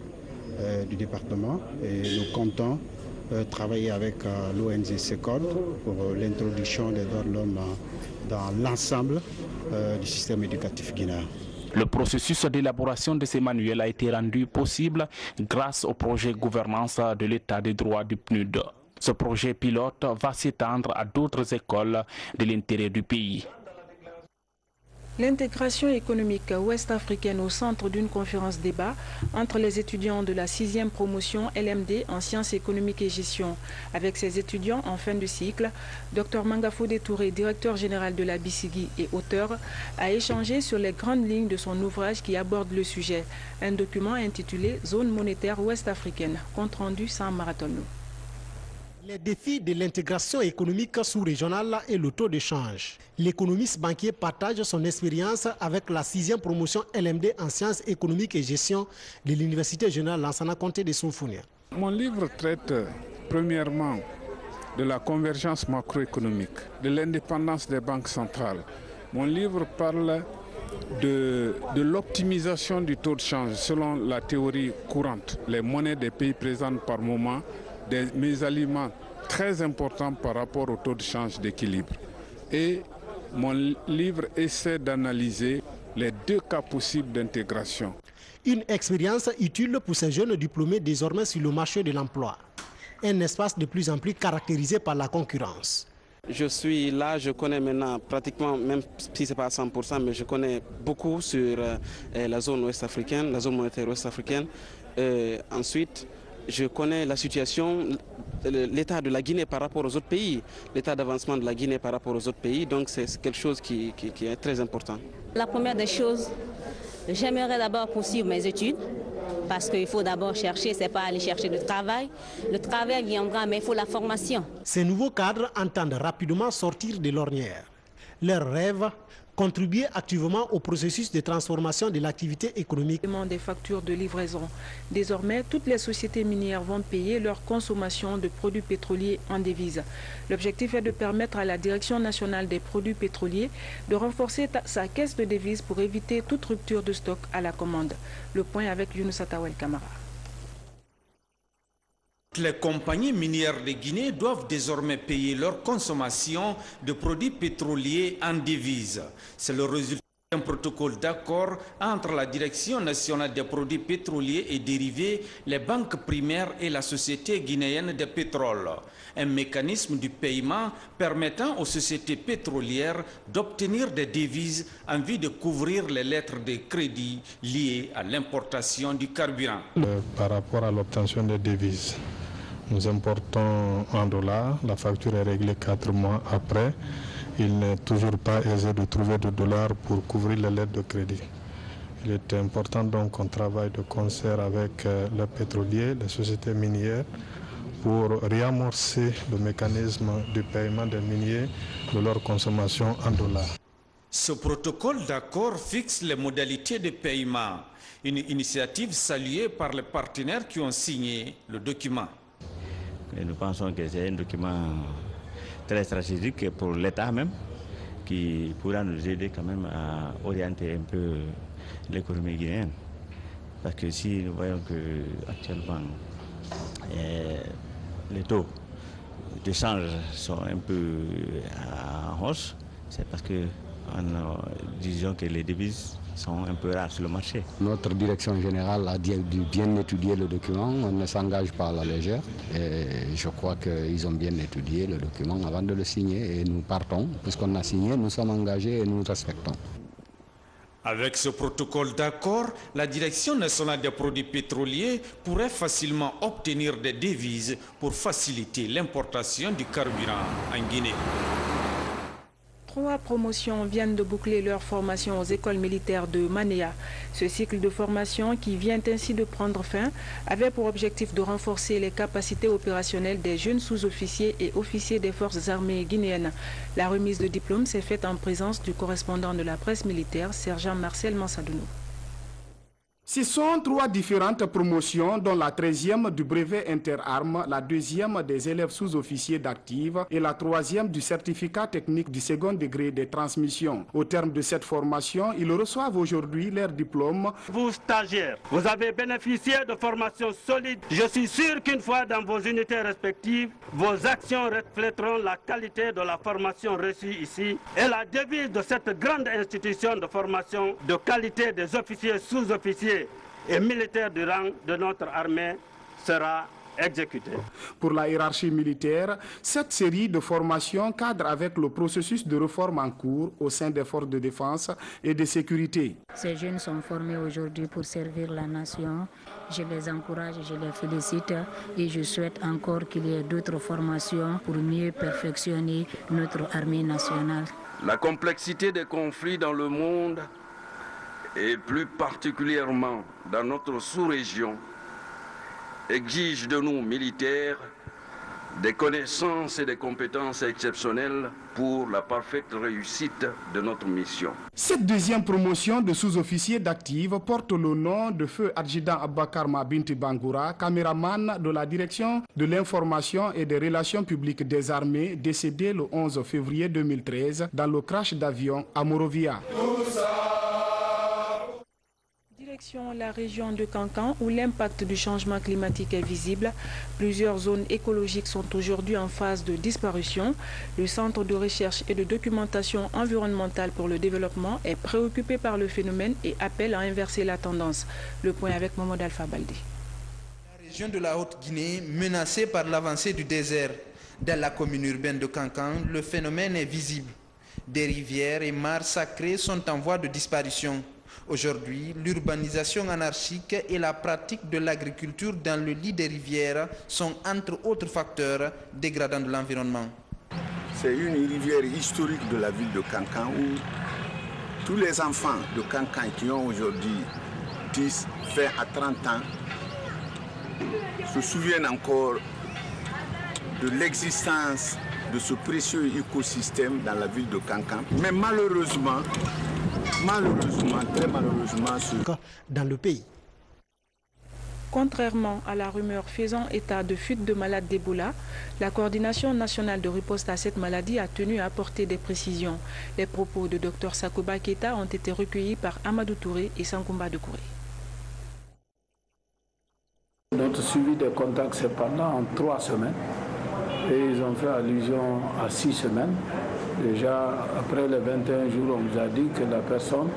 du département et nous comptons travailler avec l'ONG CECODE pour l'introduction des droits de l'homme dans l'ensemble du système éducatif guinéen. Le processus d'élaboration de ces manuels a été rendu possible grâce au projet gouvernance de l'état des droits du PNUD. Ce projet pilote va s'étendre à d'autres écoles de l'intérieur du pays. L'intégration économique ouest-africaine au centre d'une conférence débat entre les étudiants de la 6e promotion LMD en sciences économiques et gestion. Avec ses étudiants en fin de cycle, Dr Mangafodé Touré, directeur général de la BICIGI et auteur, a échangé sur les grandes lignes de son ouvrage qui aborde le sujet. Un document intitulé Zone monétaire ouest-africaine, compte rendu sans marathon. Les défis de l'intégration économique sous-régionale et le taux de change. L'économiste banquier partage son expérience avec la 6e promotion LMD en sciences économiques et gestion de l'Université générale Lansana Conté de Soufounia. Mon livre traite premièrement de la convergence macroéconomique, de l'indépendance des banques centrales. Mon livre parle de l'optimisation du taux de change selon la théorie courante. Les monnaies des pays présentent par moment des mésalignements très importants par rapport au taux de change d'équilibre. Et mon livre essaie d'analyser les deux cas possibles d'intégration. Une expérience utile pour ces jeunes diplômés désormais sur le marché de l'emploi. Un espace de plus en plus caractérisé par la concurrence. Je suis là, je connais maintenant pratiquement, même si ce n'est pas à 100%, mais je connais beaucoup sur la zone ouest-africaine, la zone monétaire ouest-africaine. Ensuite, je connais la situation l'état de la Guinée par rapport aux autres pays, l'état d'avancement de la Guinée par rapport aux autres pays. Donc c'est quelque chose qui est très important. La première des choses, j'aimerais d'abord poursuivre mes études. Parce qu'il faut d'abord chercher, ce n'est pas aller chercher du travail. Le travail viendra, mais il faut la formation. Ces nouveaux cadres entendent rapidement sortir de l'ornière. Leur rêve, contribuer activement au processus de transformation de l'activité économique. Des factures de livraison. Désormais, toutes les sociétés minières vont payer leur consommation de produits pétroliers en devises. L'objectif est de permettre à la Direction nationale des produits pétroliers de renforcer sa caisse de devises pour éviter toute rupture de stock à la commande. Le point avec Younous Atawel Kamara. Les compagnies minières de Guinée doivent désormais payer leur consommation de produits pétroliers en devises. C'est le résultat d'un protocole d'accord entre la Direction nationale des produits pétroliers et dérivés, les banques primaires et la Société guinéenne de pétrole. Un mécanisme du paiement permettant aux sociétés pétrolières d'obtenir des devises en vue de couvrir les lettres de crédit liées à l'importation du carburant. Par rapport à l'obtention des devises, nous importons en dollars, la facture est réglée 4 mois après. Il n'est toujours pas aisé de trouver des dollars pour couvrir les lettres de crédit. Il est important donc qu'on travaille de concert avec les pétroliers, les sociétés minières, pour réamorcer le mécanisme du paiement des miniers de leur consommation en dollars. Ce protocole d'accord fixe les modalités de paiement, une initiative saluée par les partenaires qui ont signé le document. Et nous pensons que c'est un document très stratégique pour l'État même, qui pourra nous aider quand même à orienter un peu l'économie guinéenne. Parce que si nous voyons qu'actuellement les taux de change sont un peu en hausse, c'est parce que disons que les devises sont un peu rares sur le marché. Notre direction générale a dû bien étudier le document, on ne s'engage pas à la légère et je crois qu'ils ont bien étudié le document avant de le signer et nous partons, puisqu'on a signé, nous sommes engagés et nous respectons. Avec ce protocole d'accord, la Direction nationale des produits pétroliers pourrait facilement obtenir des devises pour faciliter l'importation du carburant en Guinée. 3 promotions viennent de boucler leur formation aux écoles militaires de Manéa. Ce cycle de formation, qui vient ainsi de prendre fin, avait pour objectif de renforcer les capacités opérationnelles des jeunes sous-officiers et officiers des forces armées guinéennes. La remise de diplôme s'est faite en présence du correspondant de la presse militaire, sergent Marcel Mansadounou. Ce sont 3 différentes promotions, dont la 13e du brevet interarmes, la 2e des élèves sous-officiers d'active et la 3e du certificat technique du second degré des transmissions. Au terme de cette formation, ils reçoivent aujourd'hui leur diplôme. Vous stagiaires, vous avez bénéficié de formations solides. Je suis sûr qu'une fois dans vos unités respectives, vos actions reflèteront la qualité de la formation reçue ici et la devise de cette grande institution de formation de qualité des officiers sous-officiers et militaires du rang de notre armée sera exécutée. Pour la hiérarchie militaire, cette série de formations cadre avec le processus de réforme en cours au sein des forces de défense et de sécurité. Ces jeunes sont formés aujourd'hui pour servir la nation. Je les encourage, je les félicite et je souhaite encore qu'il y ait d'autres formations pour mieux perfectionner notre armée nationale. La complexité des conflits dans le monde et plus particulièrement dans notre sous-région, exige de nous militaires des connaissances et des compétences exceptionnelles pour la parfaite réussite de notre mission. Cette 2e promotion de sous-officiers d'active porte le nom de feu adjudant Abakar Mabinti Bangoura, caméraman de la direction de l'information et des relations publiques des armées, décédé le 11 février 2013 dans le crash d'avion à Morovia. Direction la région de Kankan où l'impact du changement climatique est visible. Plusieurs zones écologiques sont aujourd'hui en phase de disparition. Le Centre de recherche et de documentation environnementale pour le développement est préoccupé par le phénomène et appelle à inverser la tendance. Le point avec Mohamed Alpha Baldi. La région de la Haute-Guinée, menacée par l'avancée du désert. Dans la commune urbaine de Kankan, le phénomène est visible. Des rivières et mares sacrées sont en voie de disparition. Aujourd'hui, l'urbanisation anarchique et la pratique de l'agriculture dans le lit des rivières sont entre autres facteurs dégradants de l'environnement. C'est une rivière historique de la ville de Kankan où tous les enfants de Kankan qui ont aujourd'hui 10, 20 à 30 ans se souviennent encore de l'existence de ce précieux écosystème dans la ville de Kankan. Mais malheureusement, très malheureusement, dans le pays. Contrairement à la rumeur faisant état de fuite de malades d'Ebola, la coordination nationale de riposte à cette maladie a tenu à apporter des précisions. Les propos de Dr Sakoba Keita ont été recueillis par Amadou Touré et Sankumba de Kouré. Notre suivi des contacts, c'est pendant 3 semaines. Et ils ont fait allusion à 6 semaines. Déjà, après les 21 jours, on nous a dit que la personne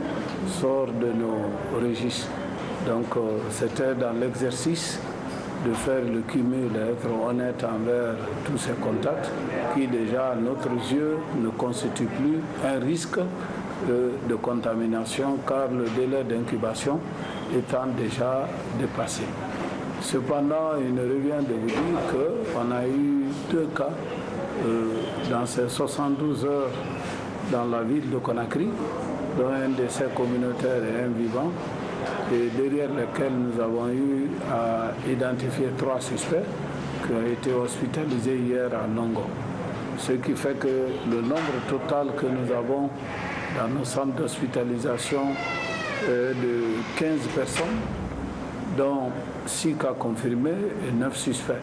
sort de nos registres. Donc, c'était dans l'exercice de faire le cumul, d'être honnête envers tous ces contacts, qui déjà, à notre yeux, ne constituent plus un risque de contamination, car le délai d'incubation étant déjà dépassé. Cependant, il me revient de vous dire qu'on a eu 2 cas dans ces 72 heures dans la ville de Conakry, dont un décès communautaire et un vivant, et derrière lesquels nous avons eu à identifier 3 suspects qui ont été hospitalisés hier à Longo. Ce qui fait que le nombre total que nous avons dans nos centres d'hospitalisation est de 15 personnes, dont 6 cas confirmés et 9 suspects.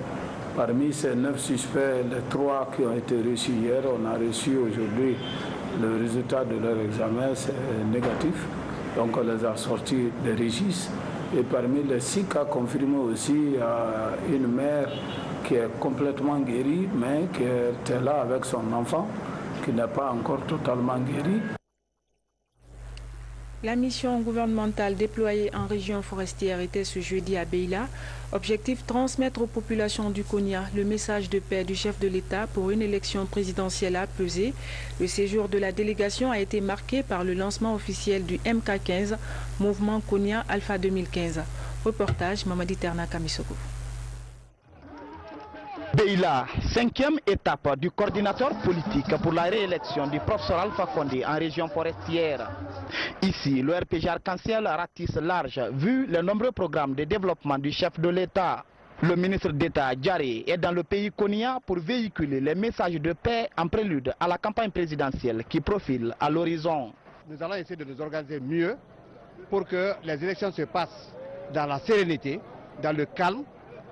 Parmi ces 9 suspects, les 3 qui ont été reçus hier, on a reçu aujourd'hui le résultat de leur examen, c'est négatif. Donc on les a sortis des registres. Et parmi les 6 cas confirmés aussi, il y a une mère qui est complètement guérie, mais qui était là avec son enfant, qui n'est pas encore totalement guéri. La mission gouvernementale déployée en région forestière était ce jeudi à Beila. Objectif, transmettre aux populations du Konya le message de paix du chef de l'État pour une élection présidentielle apaisée. Le séjour de la délégation a été marqué par le lancement officiel du MK15, Mouvement Konya Alpha 2015. Reportage Mamadi Terna Kamisoko. Beila, 5e étape du coordinateur politique pour la réélection du professeur Alpha Condé en région forestière. Ici, le RPG Arc-en-Ciel ratisse large vu les nombreux programmes de développement du chef de l'État. Le ministre d'État Djaré est dans le pays Konya pour véhiculer les messages de paix en prélude à la campagne présidentielle qui profile à l'horizon. Nous allons essayer de nous organiser mieux pour que les élections se passent dans la sérénité, dans le calme.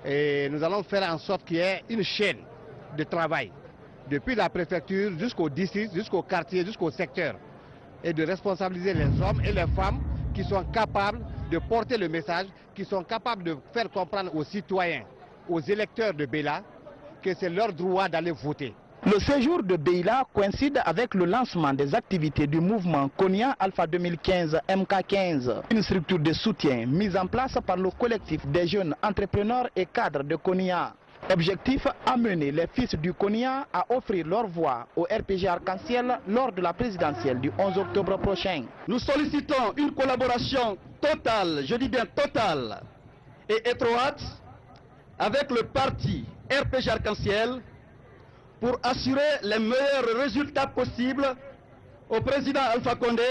Et nous allons faire en sorte qu'il y ait une chaîne de travail, depuis la préfecture jusqu'au district, jusqu'au quartier, jusqu'au secteur, et de responsabiliser les hommes et les femmes qui sont capables de porter le message, qui sont capables de faire comprendre aux citoyens, aux électeurs de Beila, que c'est leur droit d'aller voter. Le séjour de Beila coïncide avec le lancement des activités du mouvement Konya Alpha 2015 MK15, une structure de soutien mise en place par le collectif des jeunes entrepreneurs et cadres de Konya. Objectif, amener les fils du Konya à offrir leur voix au RPG Arc-en-Ciel lors de la présidentielle du 11 octobre prochain. Nous sollicitons une collaboration totale, je dis bien totale, et étroite avec le parti RPG Arc-en-Ciel pour assurer les meilleurs résultats possibles au président Alpha Condé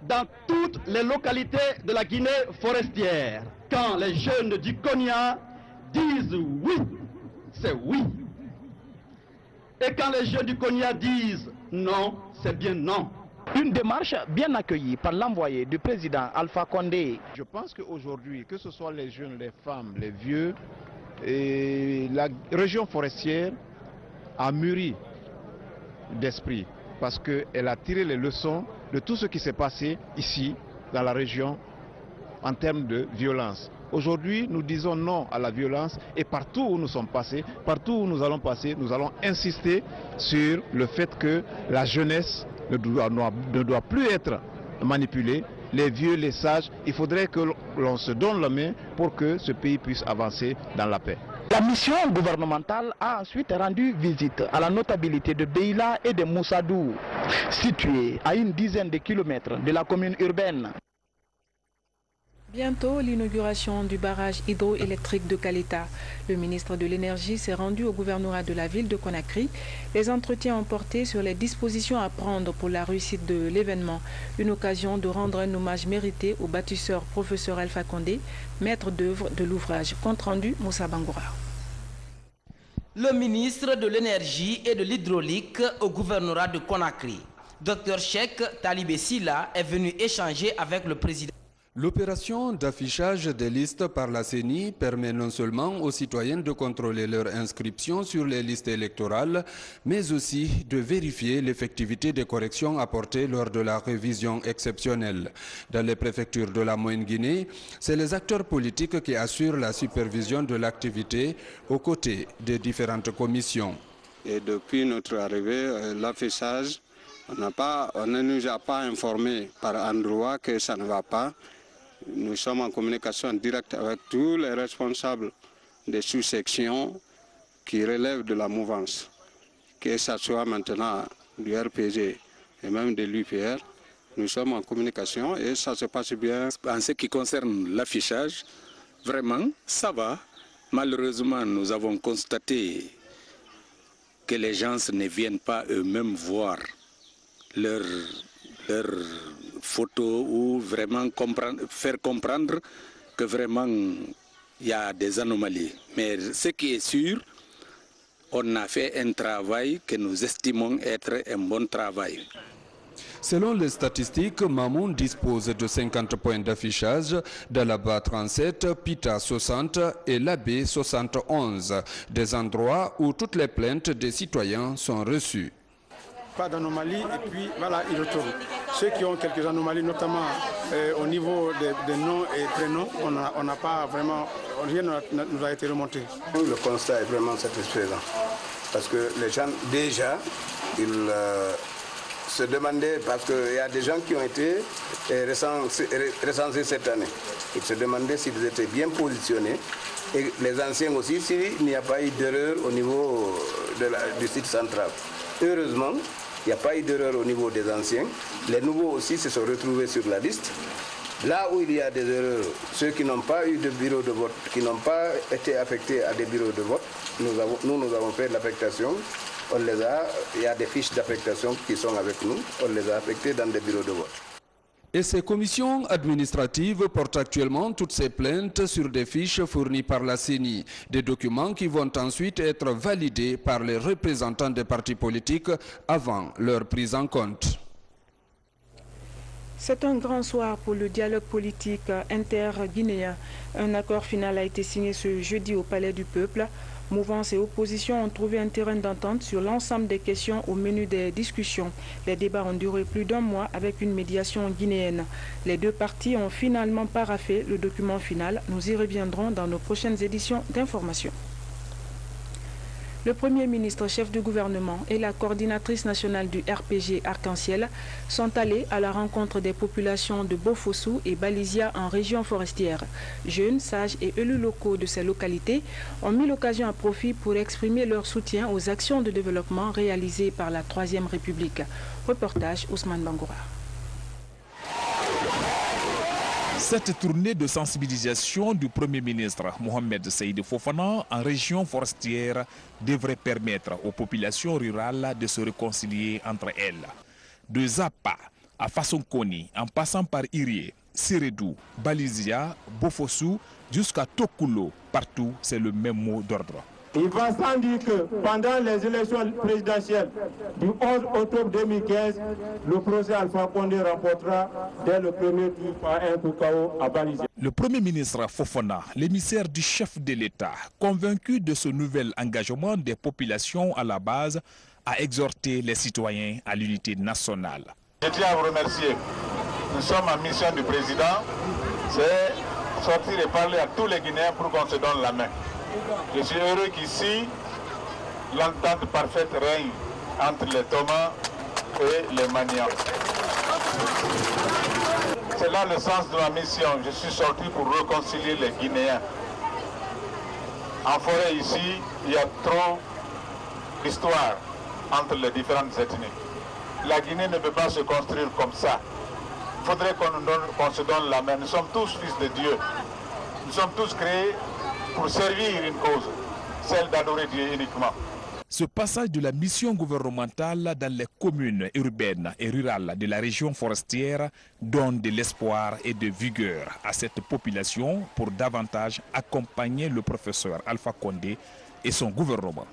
dans toutes les localités de la Guinée forestière. Quand les jeunes du Konya disent oui, c'est oui. Et quand les jeunes du Konya disent non, c'est bien non. Une démarche bien accueillie par l'envoyé du président Alpha Condé. Je pense qu'aujourd'hui, que ce soit les jeunes, les femmes, les vieux, et la région forestière a mûri d'esprit parce qu'elle a tiré les leçons de tout ce qui s'est passé ici dans la région en termes de violence. Aujourd'hui, nous disons non à la violence et partout où nous sommes passés, partout où nous allons passer, nous allons insister sur le fait que la jeunesse ne doit plus être manipulée. Les vieux, les sages, il faudrait que l'on se donne la main pour que ce pays puisse avancer dans la paix. La mission gouvernementale a ensuite rendu visite à la notabilité de Beila et de Moussadou, située à une dizaine de kilomètres de la commune urbaine. Bientôt, l'inauguration du barrage hydroélectrique de Kaleta. Le ministre de l'Énergie s'est rendu au gouvernorat de la ville de Conakry. Les entretiens ont porté sur les dispositions à prendre pour la réussite de l'événement. Une occasion de rendre un hommage mérité au bâtisseur professeur Alpha Condé, maître d'œuvre de l'ouvrage. Compte rendu, Moussa Bangoura. Le ministre de l'Énergie et de l'Hydraulique au gouvernorat de Conakry, Dr Cheikh Talibé Silla, est venu échanger avec le président. L'opération d'affichage des listes par la CENI permet non seulement aux citoyens de contrôler leur inscription sur les listes électorales, mais aussi de vérifier l'effectivité des corrections apportées lors de la révision exceptionnelle. Dans les préfectures de la Moyenne-Guinée, c'est les acteurs politiques qui assurent la supervision de l'activité aux côtés des différentes commissions. Et depuis notre arrivée, l'affichage, on ne nous a pas informé par endroit que ça ne va pas. Nous sommes en communication directe avec tous les responsables des sous-sections qui relèvent de la mouvance, que ce soit maintenant du RPG et même de l'UPR. Nous sommes en communication et ça se passe bien. En ce qui concerne l'affichage, vraiment, ça va. Malheureusement, nous avons constaté que les gens ne viennent pas eux-mêmes voir leurs photos ou vraiment faire comprendre que vraiment il y a des anomalies. Mais ce qui est sûr, on a fait un travail que nous estimons être un bon travail. Selon les statistiques, Mamoun dispose de 50 points d'affichage, Dalaba 37, Pita 60 et Labé 71, des endroits où toutes les plaintes des citoyens sont reçues. Pas d'anomalie et puis voilà, ils retournent. Ceux qui ont quelques anomalies, notamment au niveau des noms et prénoms, on n'a pas vraiment, rien ne nous a été remonté. Le constat est vraiment satisfaisant parce que les gens déjà, ils se demandaient, parce qu'il y a des gens qui ont été recensés cette année, ils se demandaient s'ils étaient bien positionnés et les anciens aussi, s'il n'y a pas eu d'erreur au niveau du site central. Heureusement, il n'y a pas eu d'erreur au niveau des anciens. Les nouveaux aussi se sont retrouvés sur la liste. Là où il y a des erreurs, ceux qui n'ont pas eu de bureau de vote, qui n'ont pas été affectés à des bureaux de vote, nous avons fait l'affectation. Il y a des fiches d'affectation qui sont avec nous. On les a affectés dans des bureaux de vote. Et ces commissions administratives portent actuellement toutes ces plaintes sur des fiches fournies par la CENI, des documents qui vont ensuite être validés par les représentants des partis politiques avant leur prise en compte. C'est un grand soir pour le dialogue politique inter-guinéen. Un accord final a été signé ce jeudi au Palais du Peuple. Mouvance et opposition ont trouvé un terrain d'entente sur l'ensemble des questions au menu des discussions. Les débats ont duré plus d'un mois avec une médiation guinéenne. Les deux parties ont finalement paraphé le document final. Nous y reviendrons dans nos prochaines éditions d'information. Le Premier ministre, chef du gouvernement et la coordinatrice nationale du RPG Arc-en-Ciel sont allés à la rencontre des populations de Bofossou et Balizia en région forestière. Jeunes, sages et élus locaux de ces localités ont mis l'occasion à profit pour exprimer leur soutien aux actions de développement réalisées par la Troisième République. Reportage Ousmane Bangoura. Cette tournée de sensibilisation du Premier ministre Mohamed Seïd Fofana en région forestière devrait permettre aux populations rurales de se réconcilier entre elles. De Zapa à Fassonkoni, en passant par Irie, Siredou, Balizia, Bofossou, jusqu'à Tokulo, partout c'est le même mot d'ordre. Il va sans dire que pendant les élections présidentielles du 11 octobre 2015, le procès Alpha Condé remportera dès le premier tour par un coup KO à Balizia. Le Premier ministre Fofana, l'émissaire du chef de l'État, convaincu de ce nouvel engagement des populations à la base, a exhorté les citoyens à l'unité nationale. Je tiens à vous remercier. Nous sommes en mission du président, c'est sortir et parler à tous les Guinéens pour qu'on se donne la main. Je suis heureux qu'ici, l'entente parfaite règne entre les Thomas et les Manians. C'est là le sens de ma mission. Je suis sorti pour réconcilier les Guinéens. En forêt ici, il y a trop d'histoire entre les différentes ethnies. La Guinée ne peut pas se construire comme ça. Il faudrait qu'on se donne la main. Nous sommes tous fils de Dieu. Nous sommes tous créés pour servir une cause, celle d'adorer Dieu uniquement. Ce passage de la mission gouvernementale dans les communes urbaines et rurales de la région forestière donne de l'espoir et de vigueur à cette population pour davantage accompagner le professeur Alpha Condé et son gouvernement.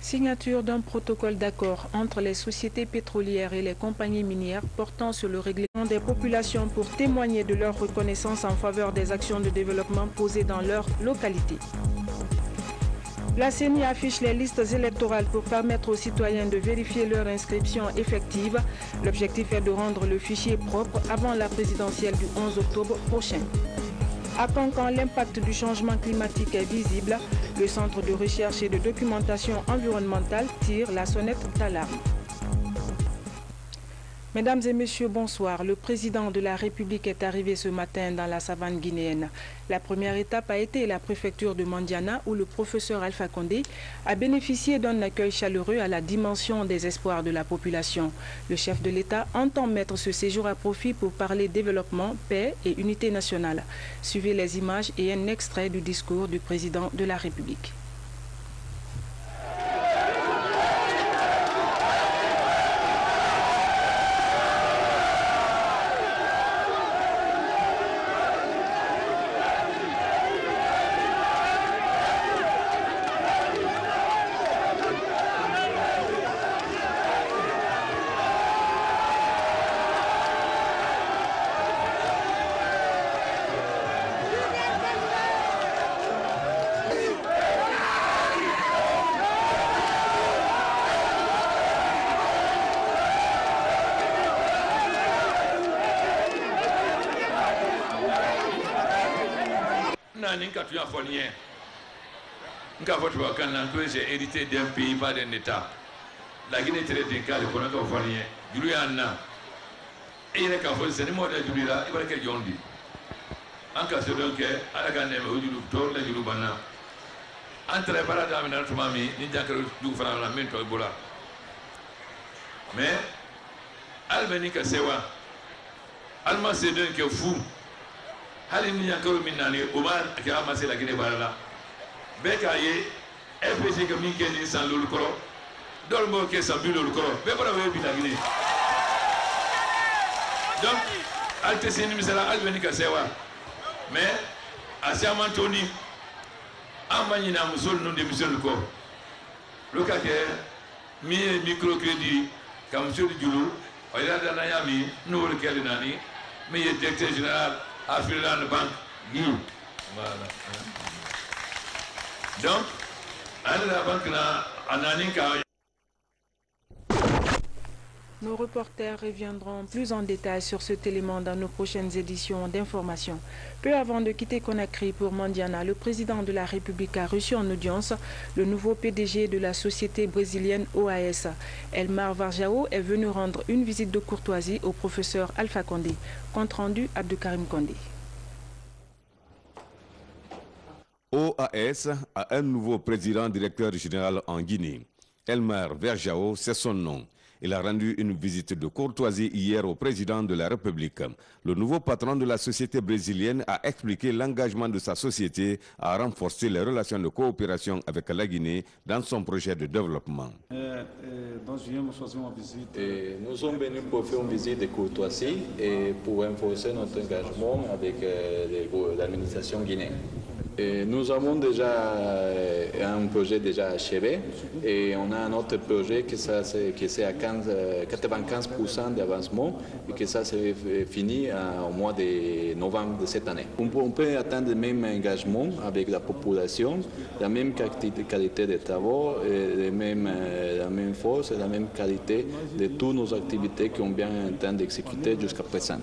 Signature d'un protocole d'accord entre les sociétés pétrolières et les compagnies minières portant sur le règlement des populations pour témoigner de leur reconnaissance en faveur des actions de développement posées dans leur localité. La CENI affiche les listes électorales pour permettre aux citoyens de vérifier leur inscription effective. L'objectif est de rendre le fichier propre avant la présidentielle du 11 octobre prochain. À Cancan, l'impact du changement climatique est visible. Le Centre de recherche et de documentation environnementale tire la sonnette d'alarme. Mesdames et messieurs, bonsoir. Le président de la République est arrivé ce matin dans la savane guinéenne. La première étape a été la préfecture de Mandiana où le professeur Alpha Condé a bénéficié d'un accueil chaleureux à la dimension des espoirs de la population. Le chef de l'État entend mettre ce séjour à profit pour parler développement, paix et unité nationale. Suivez les images et un extrait du discours du président de la République. J'ai hérité d'un pays, pas d'un État. La Guinée est très décalée, qu'on a qu'à faire rien. Du lui en a. Et il n'y a qu'à faire, c'est le mot de du là, il va y avoir des en cas de donc, à la Gane, au du tour, la Jurubana. Entre les paradis, notre mamie, n'y a que du frère la main, Ebola. Mais, Albani Kasewa, Alma c'est d'un qui est fou. Halim Yankoro Minani, Omar, qui a amassé la Guinée Barala. Bekaye, FPG que Minkeni sans le coro, Dolmo qui est sans but le coro, mais voilà, vous avez Guinée. Donc, Altessini Misera Albani Kasewa, mais à Siamantoni, Amanina Moussoul non démission le corps. Le cas que microcrédit, comme M. Djoulou, il a dans Nayami, nous le Kélinani, mais il est directeur général à Finland Bank, Guillaume. Voilà. Donc, nos reporters reviendront plus en détail sur cet élément dans nos prochaines éditions d'information. Peu avant de quitter Conakry pour Mandiana, le président de la République a reçu en audience le nouveau PDG de la société brésilienne OAS. Elmar Varjao est venu rendre une visite de courtoisie au professeur Alpha Condé. Compte rendu Abdoukarim Condé. OAS a un nouveau président directeur général en Guinée. Elmar Varjao, c'est son nom. Il a rendu une visite de courtoisie hier au président de la République. Le nouveau patron de la société brésilienne a expliqué l'engagement de sa société à renforcer les relations de coopération avec la Guinée dans son projet de développement. Nous sommes venus pour faire une visite de courtoisie et pour renforcer notre engagement avec l'administration guinéenne. Nous avons déjà un projet déjà achevé et on a un autre projet qui c'est à 95% d'avancement et que ça s'est fini au mois de novembre de cette année. On peut atteindre le même engagement avec la population, la même qualité de travaux, la même force et la même qualité de toutes nos activités qu'on vient en train d'exécuter jusqu'à présent.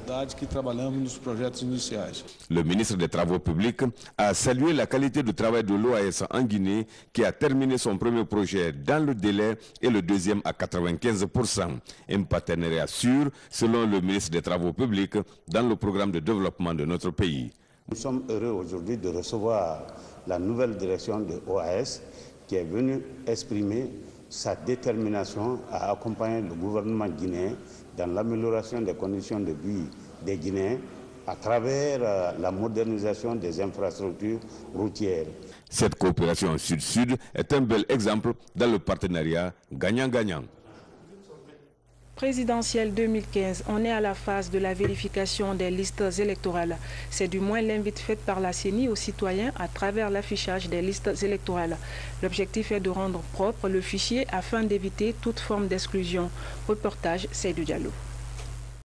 Le ministre des Travaux publics a salué la qualité du travail de l'OAS en Guinée qui a terminé son premier projet dans le délai et le deuxième à 95%. Un partenariat sûr selon le ministre des Travaux publics dans le programme de développement de notre pays. Nous sommes heureux aujourd'hui de recevoir la nouvelle direction de l'OAS qui est venue exprimer sa détermination à accompagner le gouvernement guinéen dans l'amélioration des conditions de vie des Guinéens à travers la modernisation des infrastructures routières. Cette coopération sud-sud est un bel exemple dans le partenariat gagnant-gagnant. Présidentielle 2015, on est à la phase de la vérification des listes électorales. C'est du moins l'invite faite par la CENI aux citoyens à travers l'affichage des listes électorales. L'objectif est de rendre propre le fichier afin d'éviter toute forme d'exclusion. Reportage Seydou Diallo.